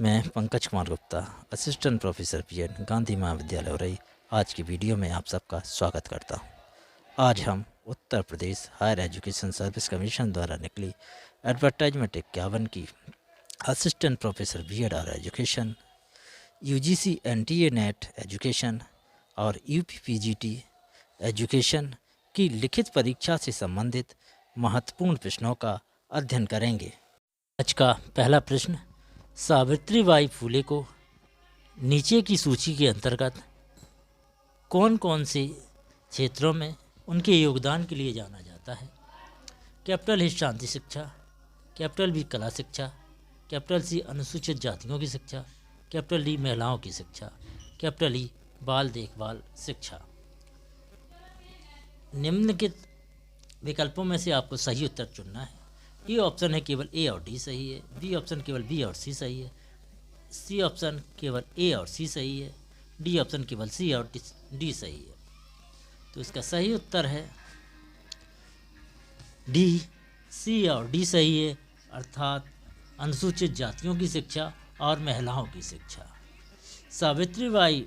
मैं Pankaj Kumar Gupta, assistant professor पीएड, Gandhi महाविद्यालय उरई, आज की वीडियो में आप सबका स्वागत करता हूं। आज हम Uttar Pradesh higher education service commission द्वारा निकली एडवर्टाइजमेंट 51 की असिस्टेंट प्रोफेसर बीएड और education, UGC NTA net education और यूपीपीजीटी एजुकेशन की लिखित परीक्षा से संबंधित महत्वपूर्ण प्रश्नों का अध्ययन करेंगे। आज का पहला प्रश्न, सावित्रीबाई फुले को नीचे की सूची के अंतर्गत कौन कौन से क्षेत्रों में उनके योगदान के लिए जाना जाता है? कैपिटल ही शांति शिक्षा, कैपिटल बी कला शिक्षा, कैपिटल सी अनुसूचित जातियों की शिक्षा, कैपिटल डी महिलाओं की शिक्षा, कैपिटल ई बाल देखभाल शिक्षा। निम्नलिखित विकल्पों में से आपको सही उत्तर चुनना है। ये ऑप्शन है केवल ए और डी सही है, बी ऑप्शन केवल बी और सी सही है, सी ऑप्शन केवल ए और सी सही है, डी ऑप्शन केवल सी और डी सही है। तो इसका सही उत्तर है डी, सी और डी सही है, अर्थात अनुसूचित जातियों की शिक्षा और महिलाओं की शिक्षा। सावित्रीबाई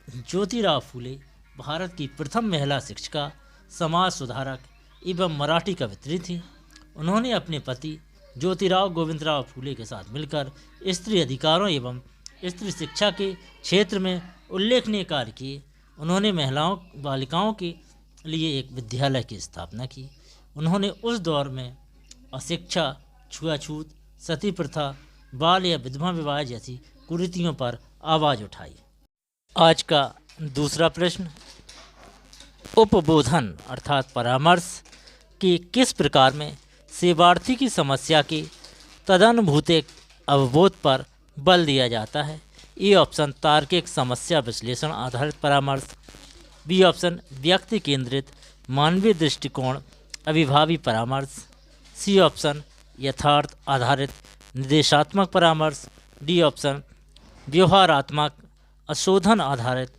ज्योतिराव फूले भारत की प्रथम महिला शिक्षिका, समाज सुधारक एवं मराठी कवयित्री थी। उन्होंने अपने पति ज्योतिराव गोविंदराव फूले के साथ मिलकर स्त्री अधिकारों एवं स्त्री शिक्षा के क्षेत्र में उल्लेखनीय कार्य किए। उन्होंने महिलाओं बालिकाओं के लिए एक विद्यालय की स्थापना की। उन्होंने उस दौर में अशिक्षा, छुआछूत, सती प्रथा, बाल या विधवा विवाह जैसी कुरीतियों पर आवाज़ उठाई। आज का दूसरा प्रश्न, उपबोधन अर्थात परामर्श के किस प्रकार में सेवार्थी की समस्या के तदनुभूतिक अवबोध पर बल दिया जाता है? ए ऑप्शन तार्किक समस्या विश्लेषण आधारित परामर्श, बी ऑप्शन व्यक्ति केंद्रित मानवीय दृष्टिकोण अभिभावी परामर्श, सी ऑप्शन यथार्थ आधारित निर्देशात्मक परामर्श, डी ऑप्शन व्यवहारात्मक अशोधन आधारित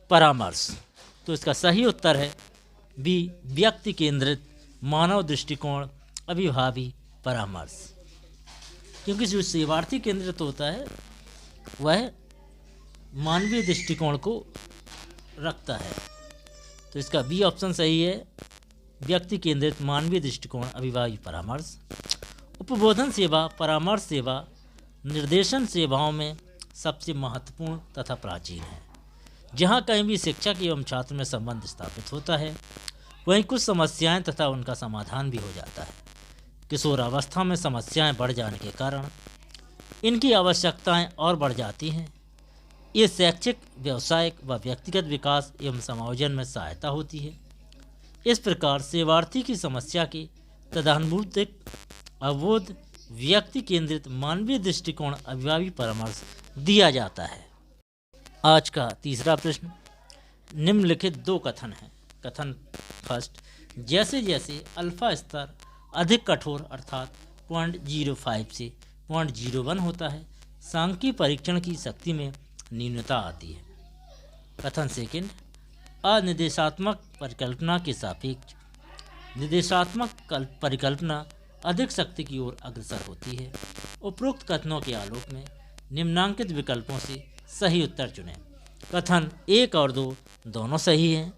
परामर्श। तो इसका सही उत्तर है बी, व्यक्ति केंद्रित मानव दृष्टिकोण अभिभावी परामर्श। क्योंकि जो सेवार्थी केंद्रित होता है वह मानवीय दृष्टिकोण को रखता है। तो इसका बी ऑप्शन सही है, व्यक्ति केंद्रित मानवीय दृष्टिकोण अभिभावी परामर्श। उपबोधन सेवा परामर्श सेवा निर्देशन सेवाओं में सबसे महत्वपूर्ण तथा प्राचीन है। जहाँ कहीं भी शिक्षक एवं छात्र में संबंध स्थापित होता है वहीं कुछ समस्याएं तथा उनका समाधान भी हो जाता है। किशोरावस्था में समस्याएं बढ़ जाने के कारण इनकी आवश्यकताएं और बढ़ जाती हैं। ये शैक्षिक, व्यावसायिक व व्यक्तिगत विकास एवं समायोजन में सहायता होती है। इस प्रकार सेवार्थी की समस्या के तदनुभूतिक अवबोध व्यक्ति केंद्रित मानवीय दृष्टिकोण अभिभावी परामर्श दिया जाता है। आज का तीसरा प्रश्न, निम्नलिखित दो कथन हैं। कथन फर्स्ट, जैसे जैसे अल्फा स्तर अधिक कठोर अर्थात 0.05 से 0.01 होता है, सांख्यिकी परीक्षण की शक्ति में न्यूनता आती है। कथन सेकंड, अनिर्देशात्मक परिकल्पना के सापेक्ष निर्देशात्मक परिकल्पना अधिक शक्ति की ओर अग्रसर होती है। उपरोक्त कथनों के आलोक में निम्नांकित विकल्पों से सही उत्तर चुनें। कथन 1 और 2 दोनों सही हैं।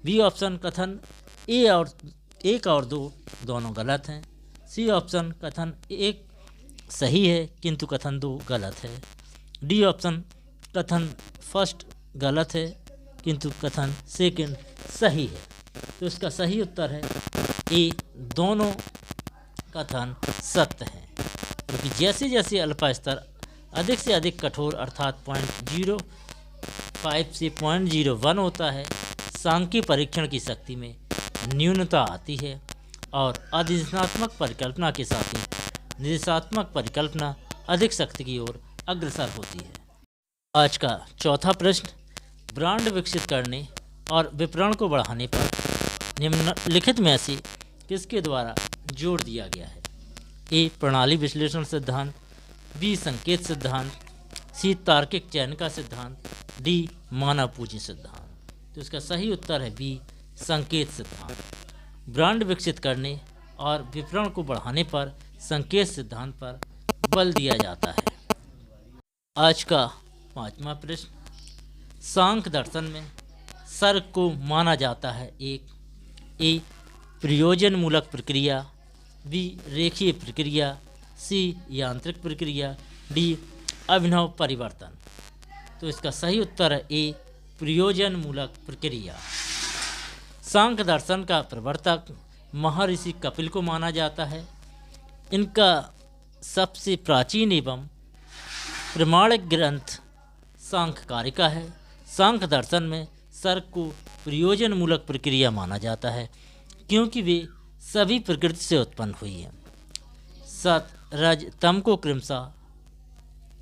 बी ऑप्शन कथन 1 और 2 दोनों गलत हैं। सी ऑप्शन कथन 1 सही है किंतु कथन 2 गलत है। डी ऑप्शन कथन फर्स्ट गलत है किंतु कथन सेकंड सही है। तो इसका सही उत्तर है ए, दोनों कथन सत्य हैं। क्योंकि जैसे जैसे अल्फा स्तर अधिक से अधिक कठोर अर्थात 0.05 से 0.01 होता है, सांख्यिकी परीक्षण की शक्ति में न्यूनता आती है और अधिदेशात्मक परिकल्पना के साथ ही निर्देशात्मक परिकल्पना अधिक शक्ति की ओर अग्रसर होती है। आज का चौथा प्रश्न, ब्रांड विकसित करने और विपणन को बढ़ाने पर निम्नलिखित में से किसके द्वारा जोर दिया गया है? ए, प्रणाली विश्लेषण सिद्धांत, बी, संकेत सिद्धांत, सी, तार्किक चयन का सिद्धांत, डी, मानव पूंजी सिद्धांत। तो इसका सही उत्तर है बी, संकेत सिद्धांत। ब्रांड विकसित करने और विपणन को बढ़ाने पर संकेत सिद्धांत पर बल दिया जाता है। आज का 5वां प्रश्न, सांख्य दर्शन में सर्क को माना जाता है एक ए प्रयोजन मूलक प्रक्रिया, बी रेखीय प्रक्रिया, सी यांत्रिक प्रक्रिया, डी अभिनव परिवर्तन। तो इसका सही उत्तर है ए प्रयोजन मूलक प्रक्रिया। सांख्य दर्शन का प्रवर्तक महर्षि कपिल को माना जाता है। इनका सबसे प्राचीन एवं प्रमाणिक ग्रंथ सांख्य कारिका है। सांख्य दर्शन में सर्क को प्रयोजन मूलक प्रक्रिया माना जाता है क्योंकि वे सभी प्रकृति से उत्पन्न हुई हैं। सत रज तम को क्रमशः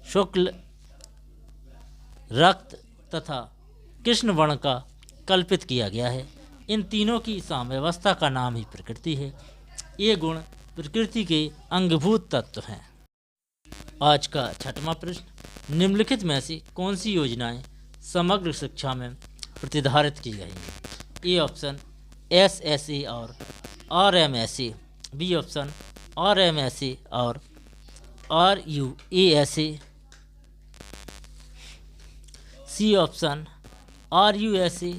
शुक्ल रक्त तथा कृष्ण वर्ण का कल्पित किया गया है। इन तीनों की साम्यावस्था का नाम ही प्रकृति है। ये गुण प्रकृति के अंगभूत तत्व हैं। आज का 6वां प्रश्न, निम्नलिखित में से कौन सी योजनाएं समग्र शिक्षा में प्रतिधारित की गई हैं? ए ऑप्शन SSA और RMSA, बी ऑप्शन RMSA और RUASA, C option RUSA,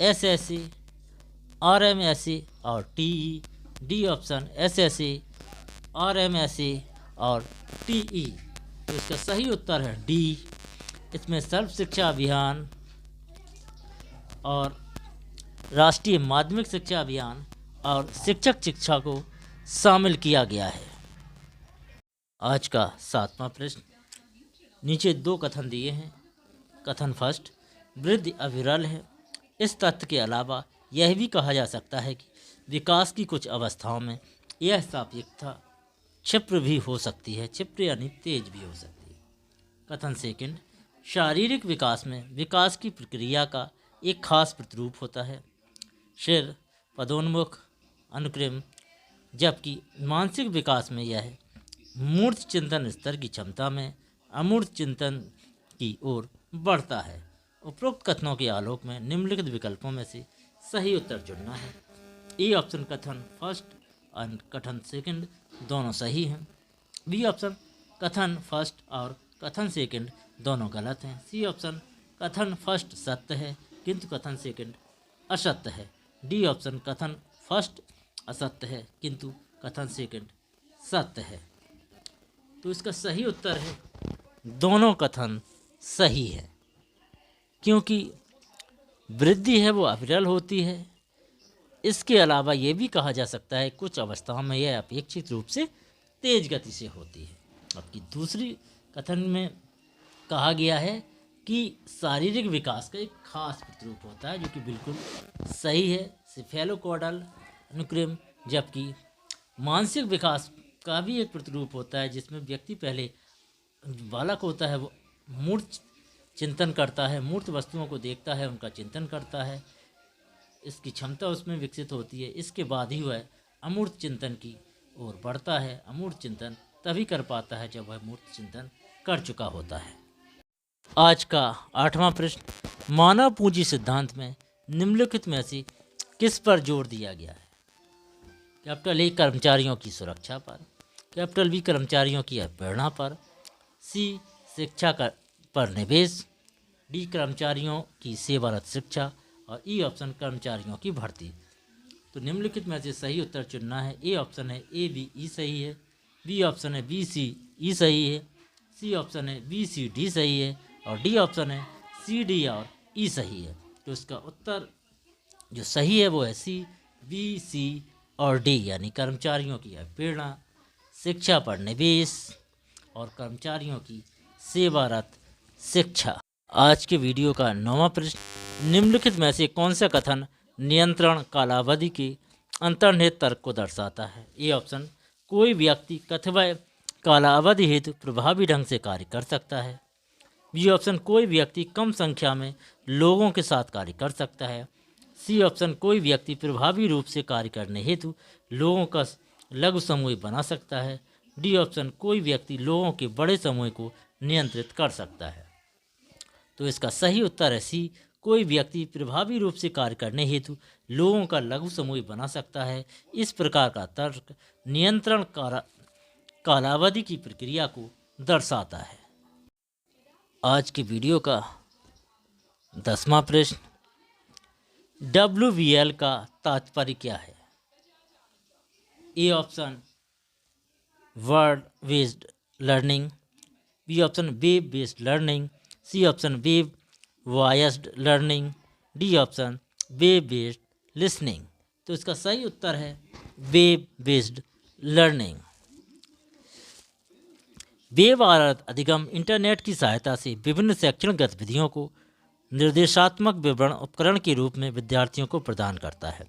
SSA, RMSA और TE, D option SSA, RMSA और TE। तो इसका सही उत्तर है डी। इसमें सर्व शिक्षा अभियान और राष्ट्रीय माध्यमिक शिक्षा अभियान और शिक्षक शिक्षा को शामिल किया गया है। आज का 7वां प्रश्न, नीचे 2 कथन दिए हैं। कथन फर्स्ट, वृद्धि अविरल है। इस तथ्य के अलावा यह भी कहा जा सकता है कि विकास की कुछ अवस्थाओं में यह सापेक्षता क्षिप्र भी हो सकती है, क्षिप्र यानी तेज भी हो सकती है। कथन सेकंड, शारीरिक विकास में विकास की प्रक्रिया का एक खास प्रतिरूप होता है, सिर पदोन्मुख अनुक्रम, जबकि मानसिक विकास में यह मूर्त चिंतन स्तर की क्षमता में अमूर्त चिंतन की ओर बढ़ता है। उपरोक्त कथनों के आलोक में निम्नलिखित विकल्पों में से सही उत्तर चुनना है। ए ऑप्शन कथन फर्स्ट और कथन सेकंड दोनों सही हैं। बी ऑप्शन कथन फर्स्ट और कथन सेकंड दोनों गलत हैं। सी ऑप्शन कथन फर्स्ट सत्य है किंतु कथन सेकंड असत्य है। डी ऑप्शन कथन फर्स्ट असत्य है किंतु कथन सेकंड सत्य है। तो इसका सही उत्तर है दोनों कथन सही है, क्योंकि वृद्धि है वो अविरल होती है। इसके अलावा ये भी कहा जा सकता है कुछ अवस्थाओं में यह अपेक्षित रूप से तेज गति से होती है। जबकि दूसरी कथन में कहा गया है कि शारीरिक विकास का एक खास प्रतिरूप होता है, जो कि बिल्कुल सही है, सिफेलोकॉर्डल अनुक्रम। जबकि मानसिक विकास का भी एक प्रतिरूप होता है जिसमें व्यक्ति पहले बालक होता है वो मूर्त चिंतन करता है, मूर्त वस्तुओं को देखता है, उनका चिंतन करता है, इसकी क्षमता उसमें विकसित होती है। इसके बाद ही वह अमूर्त चिंतन की ओर बढ़ता है। अमूर्त चिंतन तभी कर पाता है जब वह मूर्त चिंतन कर चुका होता है। आज का 8वां प्रश्न, मानव पूंजी सिद्धांत में निम्नलिखित में से किस पर जोर दिया गया है? कैपिटल ए कर्मचारियों की सुरक्षा पर, कैपिटल बी कर्मचारियों की प्रेरणा पर, सी शिक्षा पर निवेश, डी कर्मचारियों की सेवारत शिक्षा और ई ऑप्शन कर्मचारियों की भर्ती। तो निम्नलिखित में से सही उत्तर चुनना है। ए ऑप्शन है ए बी ई सही है, बी ऑप्शन है बी सी ई सही है, सी ऑप्शन है बी सी डी सही है और डी ऑप्शन है सी डी और ई सही है। तो इसका उत्तर जो सही है वो है सी बी सी और डी, यानी कर्मचारियों की प्रेरणा, शिक्षा पर निवेश और कर्मचारियों की सेवारत शिक्षा। आज के वीडियो का 9वां प्रश्न, निम्नलिखित में से कौन सा कथन नियंत्रण कालावधि के अंतर्निहित तर्क को दर्शाता है? ए ऑप्शन कोई व्यक्ति कथित कालावधि हेतु प्रभावी ढंग से कार्य कर सकता है, बी ऑप्शन कोई व्यक्ति कम संख्या में लोगों के साथ कार्य कर सकता है, सी ऑप्शन कोई व्यक्ति प्रभावी रूप से कार्य करने हेतु लोगों का लघु समूह बना सकता है, डी ऑप्शन कोई व्यक्ति लोगों के बड़े समूह को नियंत्रित कर सकता है। तो इसका सही उत्तर है सी, कोई व्यक्ति प्रभावी रूप से कार्य करने हेतु लोगों का लघु समूह बना सकता है। इस प्रकार का तर्क नियंत्रण कालावधि की प्रक्रिया को दर्शाता है। आज की वीडियो का 10वां प्रश्न, WVL का तात्पर्य क्या है? A option word based learning, B option web based learning, C option web voiced learning, D option web based listening. तो इसका सही उत्तर है वेब बेस्ड लर्निंग। वेब आधारित अधिगम इंटरनेट की सहायता से विभिन्न शैक्षणिक गतिविधियों को निर्देशात्मक विवरण उपकरण के रूप में विद्यार्थियों को प्रदान करता है।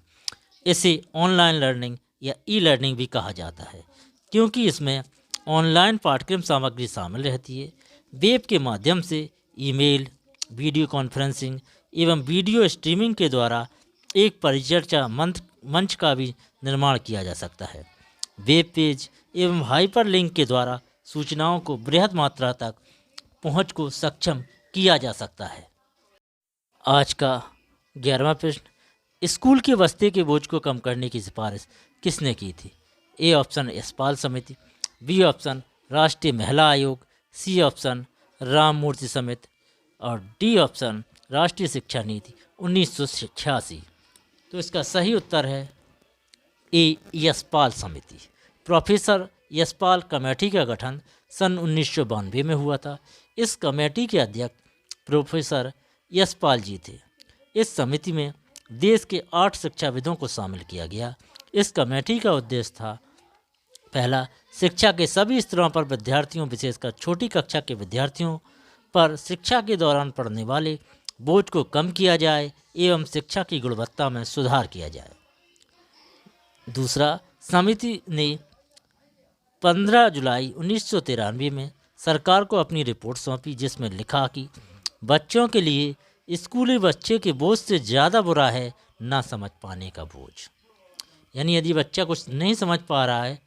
इसे ऑनलाइन लर्निंग या ई लर्निंग भी कहा जाता है, क्योंकि इसमें ऑनलाइन पाठ्यक्रम सामग्री शामिल रहती है। वेब के माध्यम से ईमेल, वीडियो कॉन्फ्रेंसिंग एवं वीडियो स्ट्रीमिंग के द्वारा एक परिचर्चा मंच का भी निर्माण किया जा सकता है। वेब पेज एवं हाइपरलिंक के द्वारा सूचनाओं को बृहद मात्रा तक पहुंच को सक्षम किया जा सकता है। आज का 11वां प्रश्न, स्कूल के बस्ते के बोझ को कम करने की सिफारिश किसने की थी? ए ऑप्शन यशपाल समिति, बी ऑप्शन राष्ट्रीय महिला आयोग, सी ऑप्शन राममूर्ति समिति और डी ऑप्शन राष्ट्रीय शिक्षा नीति 1986। तो इसका सही उत्तर है ए यशपाल समिति। प्रोफेसर यशपाल कमेटी का गठन सन 1992 में हुआ था। इस कमेटी के अध्यक्ष प्रोफेसर यशपाल जी थे। इस समिति में देश के 8 शिक्षाविदों को शामिल किया गया। इस कमेटी का उद्देश्य था, पहला, शिक्षा के सभी स्तरों पर विद्यार्थियों, विशेषकर छोटी कक्षा के विद्यार्थियों पर शिक्षा के दौरान पढ़ने वाले बोझ को कम किया जाए एवं शिक्षा की गुणवत्ता में सुधार किया जाए। दूसरा, समिति ने 15 जुलाई 1993 में सरकार को अपनी रिपोर्ट सौंपी, जिसमें लिखा कि बच्चों के लिए स्कूली बच्चे के बोझ से ज़्यादा बुरा है ना समझ पाने का बोझ। यानी यदि बच्चा कुछ नहीं समझ पा रहा है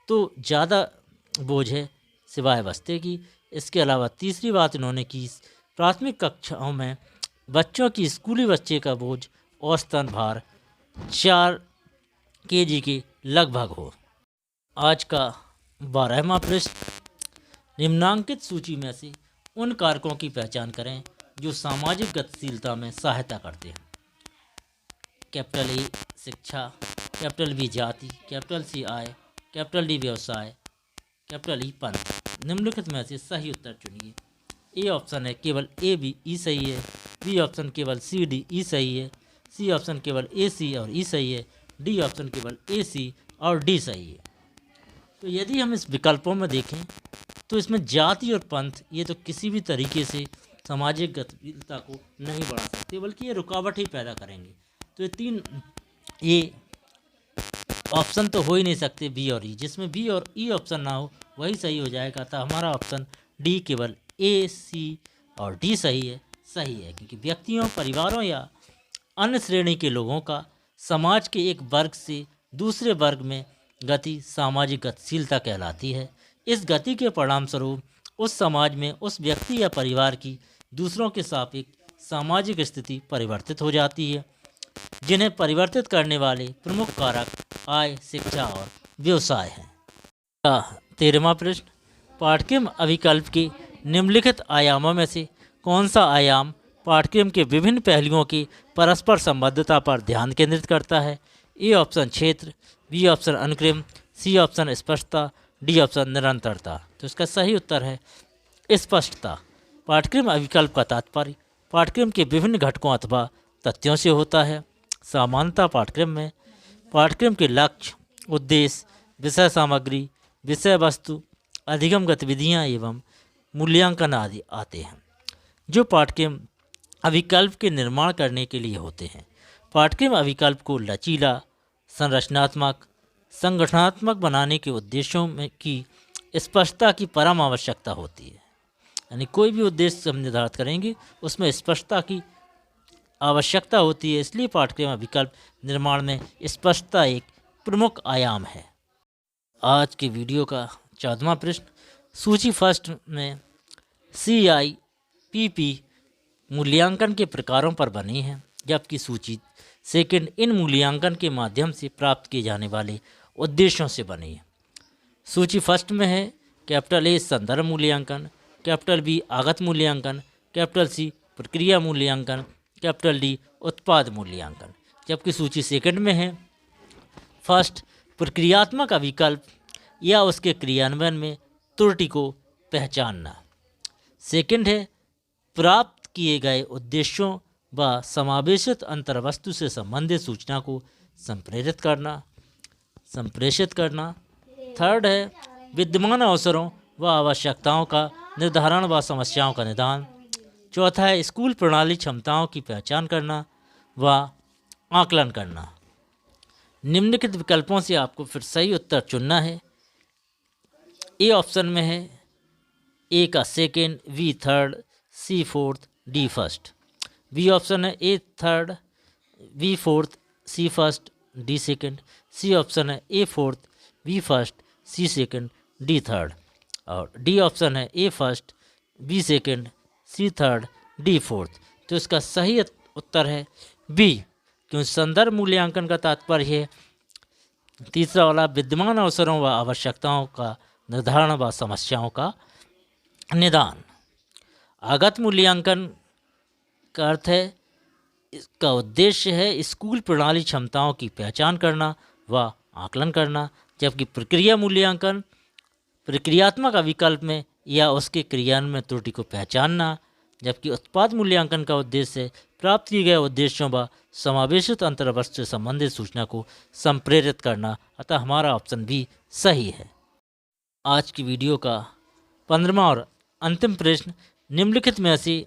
तो ज़्यादा बोझ है सिवाय बस्ते की। इसके अलावा तीसरी बात इन्होंने की, प्राथमिक कक्षाओं में बच्चों की स्कूली बच्चे का बोझ औसतन भार 4 kg के लगभग हो। आज का 12वां प्रश्न, निम्नांकित सूची में से उन कारकों की पहचान करें जो सामाजिक गतिशीलता में सहायता करते हैं। कैपिटल ए शिक्षा, कैपिटल बी जाति, कैपिटल सी आय, कैपिटल डी व्यवसाय, कैपिटल ई पंथ। निम्नलिखित में से सही उत्तर चुनिए। ए ऑप्शन है केवल ए बी ई सही है, बी ऑप्शन केवल सी डी ई सही है, सी ऑप्शन केवल ए सी और ई सही है, डी ऑप्शन केवल ए सी और डी सही है। तो यदि हम इस विकल्पों में देखें तो इसमें जाति और पंथ ये तो किसी भी तरीके से सामाजिक गतिशीलता को नहीं बढ़ा सकते, बल्कि ये रुकावट ही पैदा करेंगे। तो ये ऑप्शन तो हो ही नहीं सकते बी और ई। जिसमें बी और ई ऑप्शन ना हो वही सही हो जाएगा। तो हमारा ऑप्शन डी केवल ए, सी और डी सही है, क्योंकि व्यक्तियों, परिवारों या अन्य श्रेणी के लोगों का समाज के एक वर्ग से दूसरे वर्ग में गति सामाजिक गतिशीलता कहलाती है। इस गति के परिणाम स्वरूप उस समाज में उस व्यक्ति या परिवार की दूसरों के सापेक्ष सामाजिक स्थिति परिवर्तित हो जाती है, जिन्हें परिवर्तित करने वाले प्रमुख कारक आय, शिक्षा और व्यवसाय हैं। 13वां प्रश्न, पाठ्यक्रम अभिकल्प के निम्नलिखित आयामों में से कौन सा आयाम पाठ्यक्रम के विभिन्न पहलुओं की परस्पर संबद्धता पर ध्यान केंद्रित करता है? ए ऑप्शन क्षेत्र, बी ऑप्शन अनुक्रम, सी ऑप्शन स्पष्टता, डी ऑप्शन निरंतरता। तो इसका सही उत्तर है स्पष्टता। पाठ्यक्रम अभिकल्प का तात्पर्य पाठ्यक्रम के विभिन्न घटकों अथवा तथ्यों से होता है। सामान्यतः पाठ्यक्रम में पाठ्यक्रम के लक्ष्य, उद्देश्य, विषय सामग्री, विषय वस्तु, अधिगम गतिविधियाँ एवं मूल्यांकन आदि आते हैं, जो पाठ्यक्रम अभिकल्प के निर्माण करने के लिए होते हैं। पाठ्यक्रम अभिकल्प को लचीला, संरचनात्मक, संगठनात्मक बनाने के उद्देश्यों में की स्पष्टता की परम आवश्यकता होती है। यानी कोई भी उद्देश्य हम निर्धारित करेंगे उसमें स्पष्टता की आवश्यकता होती है, इसलिए पाठ्यक्रम विकल्प निर्माण में स्पष्टता एक प्रमुख आयाम है। आज के वीडियो का 14वां प्रश्न, सूची फर्स्ट में CIPP मूल्यांकन के प्रकारों पर बनी है, जबकि सूची सेकंड इन मूल्यांकन के माध्यम से प्राप्त किए जाने वाले उद्देश्यों से बनी है। सूची फर्स्ट में है कैपिटल A संदर्भ मूल्यांकन, कैपिटल बी आगत मूल्यांकन, कैपिटल सी प्रक्रिया मूल्यांकन, कैपिटल डी उत्पाद मूल्यांकन। जबकि सूची सेकंड में है, फर्स्ट प्रक्रियात्मक अविकल्प या उसके क्रियान्वयन में त्रुटि को पहचानना। सेकंड है प्राप्त किए गए उद्देश्यों व समावेशित अंतर्वस्तु से संबंधित सूचना को संप्रेषित करना। थर्ड है विद्यमान अवसरों व आवश्यकताओं का निर्धारण व समस्याओं का निदान। चौथा है स्कूल प्रणाली क्षमताओं की पहचान करना व आकलन करना। निम्नलिखित विकल्पों से आपको फिर सही उत्तर चुनना है। ए ऑप्शन में है ए का second, B third, C fourth, D first. B option है A third, B fourth, C first, D second. C option है A fourth, B first, C second, D third. और डी ऑप्शन है A first, B second, C third, D fourth. तो इसका सही उत्तर है B, क्योंकि संदर्भ मूल्यांकन का तात्पर्य है तीसरा वाला विद्यमान अवसरों व आवश्यकताओं का निर्धारण व समस्याओं का निदान। आगत मूल्यांकन का अर्थ है, इसका उद्देश्य है स्कूल प्रणाली क्षमताओं की पहचान करना व आकलन करना। जबकि प्रक्रिया मूल्यांकन प्रक्रियात्मक अविकल्प में या उसके क्रियान्वयन में त्रुटि को पहचानना। जबकि उत्पाद मूल्यांकन का उद्देश्य है प्राप्त किए गए उद्देश्यों व समावेशित अंतर्वस्तु से संबंधित सूचना को संप्रेरित करना। अतः हमारा ऑप्शन बी सही है। आज की वीडियो का 15वां और अंतिम प्रश्न, निम्नलिखित में से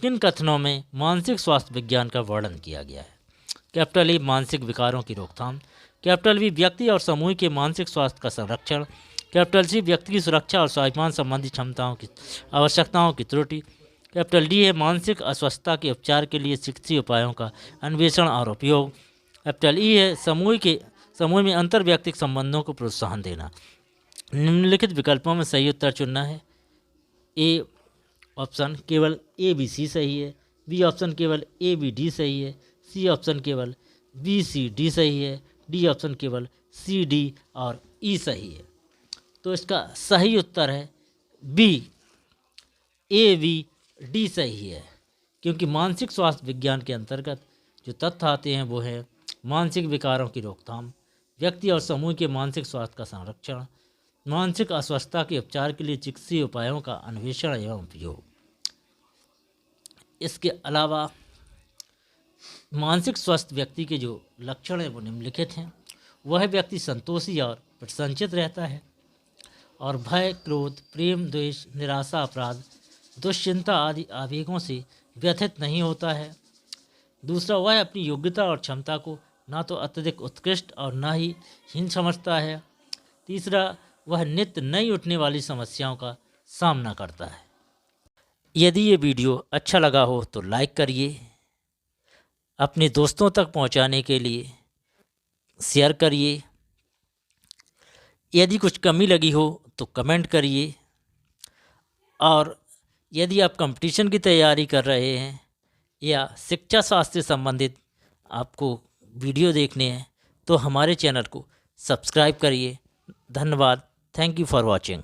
किन कथनों में मानसिक स्वास्थ्य विज्ञान का वर्णन किया गया है? कैपिटल ए मानसिक विकारों की रोकथाम, कैपिटल बी व्यक्ति और समूह के मानसिक स्वास्थ्य का संरक्षण, कैपिटल सी व्यक्ति की सुरक्षा और स्वाभिमान संबंधी क्षमताओं की आवश्यकताओं की त्रुटि, कैपिटल डी है मानसिक अस्वस्थता के उपचार के लिए चिकित्सीय उपायों का अन्वेषण और उपयोग, कैपिटल ई है समूह में अंतर व्यक्तिक संबंधों को प्रोत्साहन देना। निम्नलिखित विकल्पों में सही उत्तर चुनना है। ए ऑप्शन केवल ए बी सी सही है, बी ऑप्शन केवल ए बी डी सही है, सी ऑप्शन केवल बी सी डी सही है, डी ऑप्शन केवल सी डी और ई सही है। तो इसका सही उत्तर है बी, ए बी डी सही है, क्योंकि मानसिक स्वास्थ्य विज्ञान के अंतर्गत जो तथ्य आते हैं वो है मानसिक विकारों की रोकथाम, व्यक्ति और समूह के मानसिक स्वास्थ्य का संरक्षण, मानसिक अस्वस्थता के उपचार के लिए चिकित्सीय उपायों का अन्वेषण एवं उपयोग। इसके अलावा मानसिक स्वस्थ व्यक्ति के जो लक्षण हैं वो निम्नलिखित हैं। वह व्यक्ति संतोषी और प्रसन्नचित्त रहता है और भय, क्रोध, प्रेम, द्वेष, निराशा, अपराध, दुश्चिंता आदि आवेगों से व्यथित नहीं होता है। दूसरा, वह अपनी योग्यता और क्षमता को ना तो अत्यधिक उत्कृष्ट और ना ही हीन समझता है। तीसरा, वह नित्य नई उठने वाली समस्याओं का सामना करता है। यदि ये वीडियो अच्छा लगा हो तो लाइक करिए, अपने दोस्तों तक पहुंचाने के लिए शेयर करिए। यदि कुछ कमी लगी हो तो कमेंट करिए। और यदि आप कंपटीशन की तैयारी कर रहे हैं या शिक्षा शास्त्र से संबंधित आपको वीडियो देखने हैं तो हमारे चैनल को सब्सक्राइब करिए। धन्यवाद। Thank you for watching.